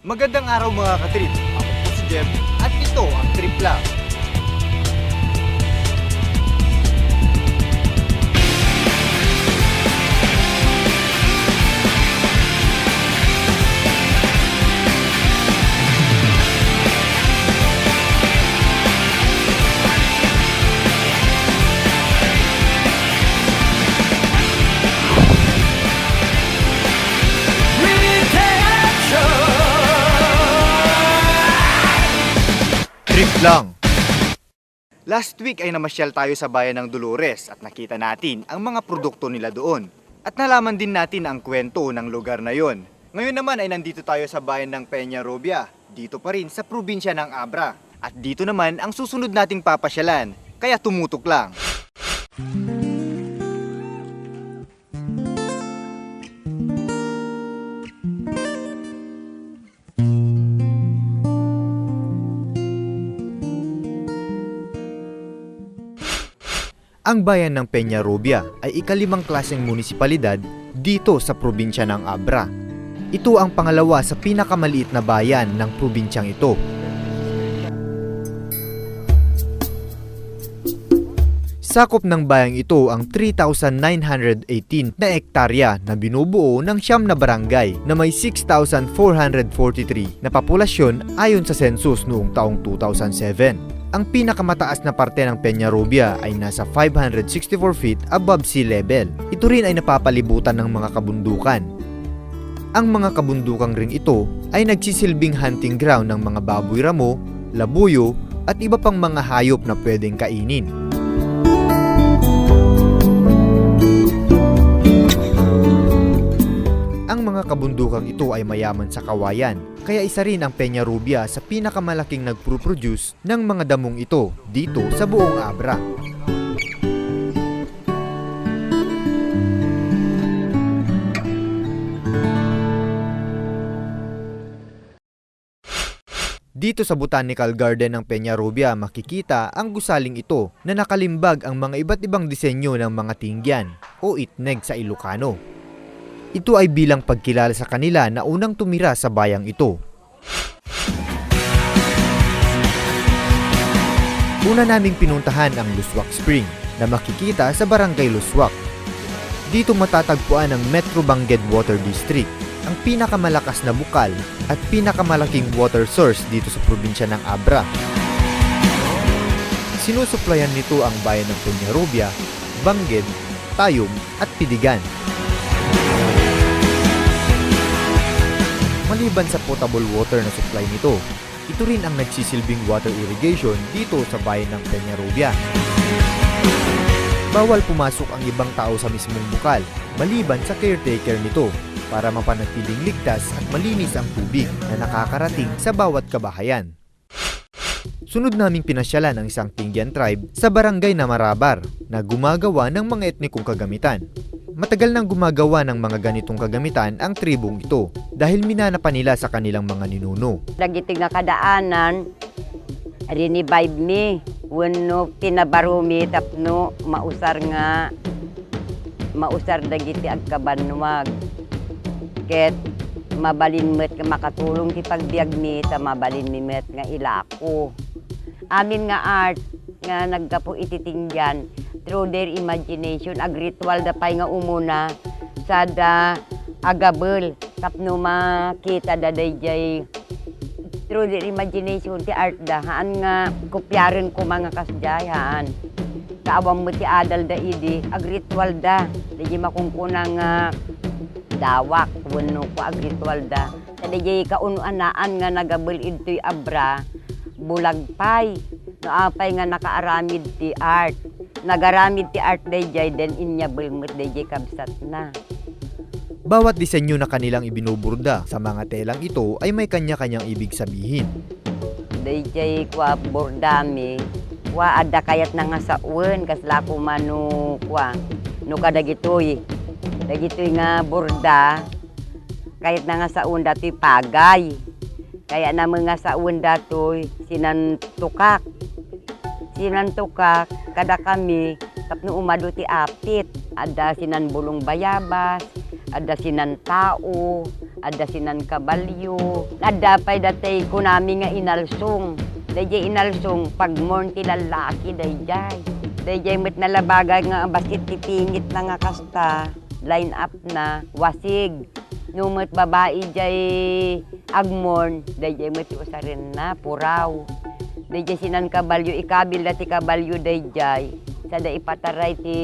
Magandang araw mga katrip. Ako po si Jeb at ito ang Trip Lang. Trip lang. Last week ay namasyal tayo sa bayan ng Dolores at nakita natin ang mga produkto nila doon. At nalaman din natin ang kwento ng lugar na yon. Ngayon naman ay nandito tayo sa bayan ng Peñarobia, dito pa rin sa probinsya ng Abra. At dito naman ang susunod nating papasyalan, kaya tumutok lang. Ang bayan ng Peñarobia ay ikalimang klaseng munisipalidad dito sa probinsya ng Abra. Ito ang pangalawa sa pinakamaliit na bayan ng probinsyang ito. Sakop ng bayang ito ang 3,918 na ektarya na binubuo ng 9 na barangay na may 6,443 na populasyon ayon sa census noong taong 2007. Ang pinakamataas na parte ng Peñarobia ay nasa 564 feet above sea level. Ito rin ay napapalibutan ng mga kabundukan. Ang mga kabundukang ring ito ay nagsisilbing hunting ground ng mga baboy ramo, labuyo at iba pang mga hayop na pwedeng kainin. Ang mga kabundukang ito ay mayaman sa kawayan, kaya isa rin ang Peñarobia sa pinakamalaking nagproproduce ng mga damong ito dito sa buong Abra. Dito sa Botanical Garden ng Peñarobia makikita ang gusaling ito na nakalimbag ang mga iba't ibang disenyo ng mga tingyan o itneg sa Ilocano. Ito ay bilang pagkilala sa kanila na unang tumira sa bayang ito. Una naming pinuntahan ang Luswak Spring na makikita sa Barangay Luswak. Dito matatagpuan ang Metro Bangued Water District, ang pinakamalakas na bukal at pinakamalaking water source dito sa probinsya ng Abra. Sinusuplayan nito ang bayan ng Peñarobia, Bangued, Tayum at Pidigan. Maliban sa potable water na supply nito, ito rin ang nagsisilbing water irrigation dito sa bayan ng Peñarobia. Bawal pumasok ang ibang tao sa mismong bukal, maliban sa caretaker nito, para mapanatiling ligtas at malinis ang tubig na nakakarating sa bawat kabahayan. Sunod naming pinasyalan ang isang Tingyan tribe sa barangay na Marabar na gumagawa ng mga etnikong kagamitan. Matagal nang gumagawa ng mga ganitong kagamitan ang tribong ito dahil minana pa nila sa kanilang mga ninuno. Dagiting nga kadaanan, rinivive mi, wano pinabarumi tapno mausar dagiti agkabanwag. Ket mabalinmet nga makatulong ti pagbiag mi ta mabalinmet nga ilako. Amin nga art nga naggapo ititingyan through their imagination, ritual da pay nga umuna sada agabel tapno makita da dayjay through their imagination ti art da haan nga kopyaren ko mga kasjayan kaawam mo ti adal da idi ritual da dayjay makungkunang dawak wenno ko ritual da dayjay kaunu-anaan nga nagabel idtoy Abra bulag pay no apay nga nakaaramid ti art. Nagaramid ti art dayjay den inya belmet dayjay kabsat na. Bawat disenyo na kanilang ibinuburda sa mga telang ito ay may kanya-kanyang ibig sabihin. Dayjay kwa bordami, kwa ada kayat na nga sa uwan kasla ko mano kwa no kadagitoy. Dagitoy nga borda kayat na nga sa uwan datoy pagay. Kaya na mga sa uwan datoy sinantukak. Sinantukak kada kami tapno umado ti apit ada sinan bulong bayabas ada sinan tao Adda sinan kabalyo. Adda pa'y datay ko namin nga inalsong. Dayjay inalsong pagmorn ti lalaki dayjay. Dayjay met nalabaga nga basit ti pingit na nga kasta. Line up na wasig. Numet babae jay agmorn. Dayjay met usarin na puraw. Dayjay sinan kabalyo ikabil dati kabalyo dayjay. Sada ipataray ti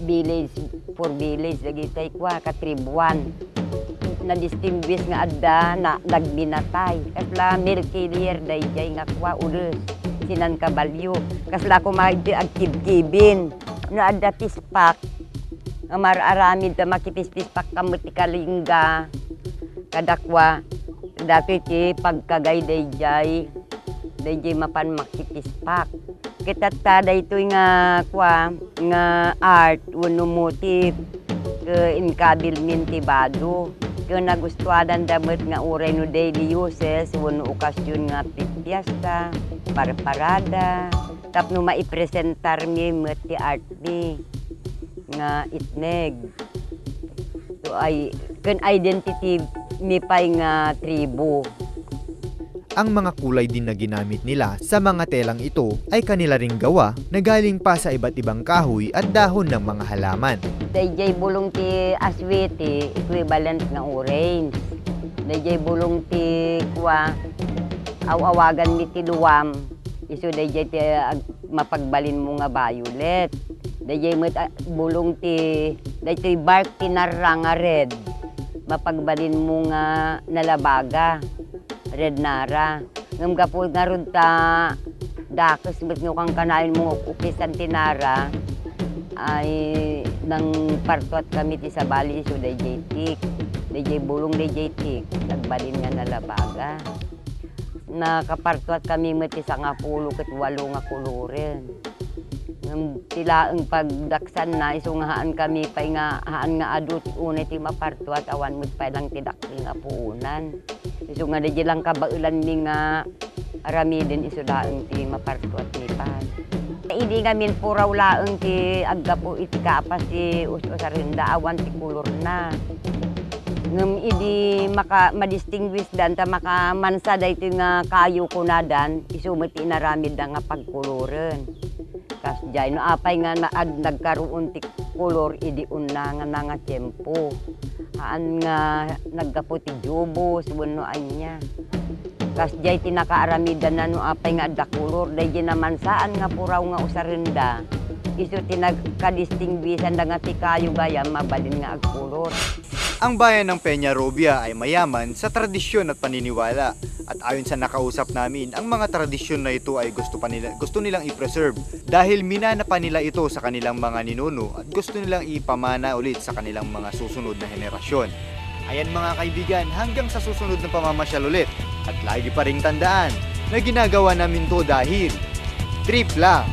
village for village dagitay kwa katribuan. Na distinguish nga adda na nagbinatay. Kasla Milky Lear dayjay nga kwa ulos sinan kabalyo. Kasla ko agkibkibin. No adda tispak. Nga mararamid ta makitispak kamot ti kalingga. Kadakwa dati ti pagkagay dayjay. Dayjay mapan makitispak. Kitata daytoy nga kwa nga art wenno motif ke inkabil mintibado. Kung nagustuhan damat nga uray no daily uses, wano okasyon nga piesta, parada, tapno maipresentar mi ti art mi nga itneg. So ay, kun identity mi pay nga tribo. Ang mga kulay din na ginamit nila sa mga telang ito ay kanila ring gawa na galing pa sa iba't ibang kahoy at dahon ng mga halaman. Dayjay bulong ti aswiti, equivalent nga orange. Dayjay bulong ti kwa, awagan mi ti luwam, iso dayjay ti mapagbalin mo nga violet. Dayjay bulong ti, dayjay bark ti narra nga red, mapagbalin mo nga nalabaga. Red nara. Ngam gapo nga ron ta dakes bet nga kang kanain mo ukisan tinara ay nang partuat kami ti sa bali so dayjay tik. Dayjay bulong dayjay tik. Nagbalin nga nalabaga. Nakapartuat kami met ti 10 ket 8 nga kuluren. Ngam tilaeng pagdaksan na isungahaan kami pay nga haan nga adu ti unay ti mapartuat awan met pay lang ti dakkel nga puunan. Iso nga dayjay lang kabaulan mi nga aramiden iso daeng ti mapartuat ni pan. Idi nga min puraw laeng ti aggapo iti kapas ti us-usarinda awan ti kulor na. Ngem idi madistinguish dan ta makamansa daytoy nga kayo kunadan iso met inaramid da nga pagkuluren. Kas jay no apay nga nagkaroon ti kulor idi unna nga tiyempo. Haan nga naggapo ti jubos wenno anya. Kas jay ti nakaaramidan na no apay nga adda kulor dayjay naman saan nga puraw nga usarinda. Isu ti nagkadistingbisan da nga ti kayo gayam mabalin nga agkulor. Ang bayan ng Peñarobia ay mayaman sa tradisyon at paniniwala. At ayon sa nakausap namin, ang mga tradisyon na ito ay gusto nilang i-preserve dahil minana pa nila ito sa kanilang mga ninuno at gusto nilang ipamana ulit sa kanilang mga susunod na henerasyon. Ayan mga kaibigan, hanggang sa susunod na pamamasyal ulit. At lagi pa ring tandaan na ginagawa namin to dahil trip lang.